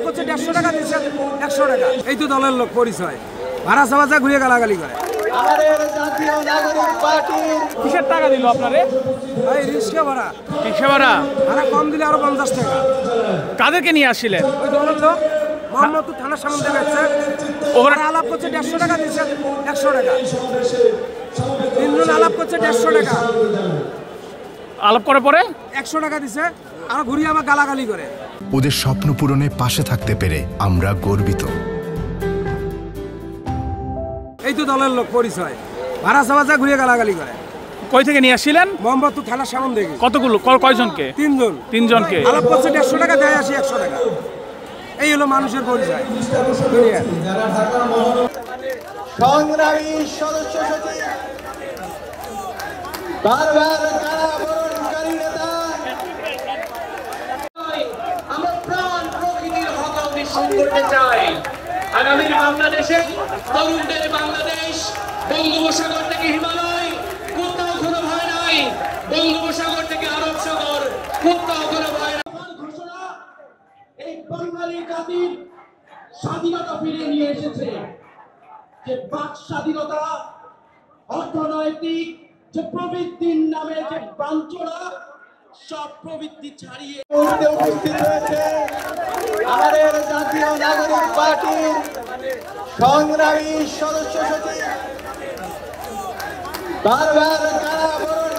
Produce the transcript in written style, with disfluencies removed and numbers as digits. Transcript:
আলাপ করছে 150 টাকা দিচ্ছে 100 টাকা। এই তো দলের লোক পরিচয়, ভাড়া সাবাজা ঘুরে গালাগালি করে। আমাদের জাতীয় নাগরিক পার্টির কিসের টাকা দিল আপনারে? এই রিক্সা ভাড়া, রিক্সা ভাড়া ভাড়া কম দিলে আরো 50 টাকা। কাদেরকে নিয়ে আসছিলেন? ওই দলের লোক মোহাম্মদপুর থানার সামনে দেখাচ্ছে, ওখানে আলাপ করছে 150 টাকা দিচ্ছে 100 টাকা। তিনজন আলাপ করছে 150 টাকা, আলাপ করার পরে 100 টাকা দিছে, আর ঘুরিয়ে আবার গালাগালি করে। ওদের স্বপ্ন পূরণে পাশে থাকতে পেরে আমরা গর্বিত। এই তো দলের লোক পরিচয়, ভাড়া সাবাজা ঘুরিয়ে গালাগালি করে। কই থেকে নিয়ে আসছিলেন? মোহাম্মদপুর থানার সামনে দেখি। কতগুলো, কয়জনকে? তিনজনকে। তিনজনকে আলাপ করছে 150 টাকা, দেয় আসি 100 টাকা। এই হলো মানুষের পরিচয় দুনিয়া। সংগ্রামী সদস্য সচিব বারবার কারাবরণকারী নেতা আমরা প্রাণ প্রকৃতির হক নিশ্চিত করতে চাই। আগামীর বাংলাদেশে তরুণদের বাংলাদেশ, বঙ্গোপসাগর থেকে হিমালয়, কোথাও কোনো ভয় নাই। বঙ্গোপসাগর থেকে আরব সাগর, কোথাও কোনো ভয় নাই। ঘোষণা এই বাঙালি জাতির স্বাধীনতা ফিরিয়ে নিয়ে এসেছে। যে বাক স্বাধীনতা, অর্থনৈতিক যে প্রবৃত্তির নামে যে বাঞ্ছনা, সব প্রবৃত্তি ছাড়িয়ে উপস্থিত রয়েছে আমাদের জাতীয় নাগরিক পার্টির সংগ্রামী সদস্য সচিব বারবার কারাবরণ